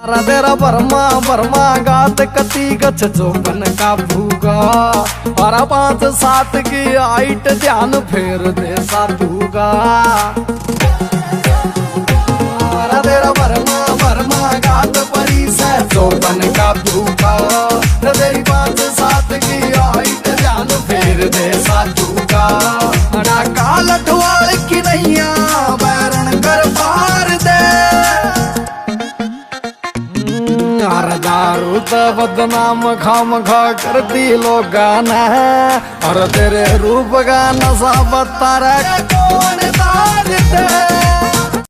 तेरा Burma Burma गात कती गच चौपन का भूगा और 5-7 की हाइट ध्यान फेर दे साधुगा। तेरा बर्मा बर्मा गात परी से चौपन का भूगा तेरी 5-7 की हाइट ध्यान फेर दे साधुगा। काल ठुआल की नैया बैरण कर पार दे दारू तो बदनाम खाम खा करती लोगा ने और तेरे रूप का नशा बता रहा कौन दार दे।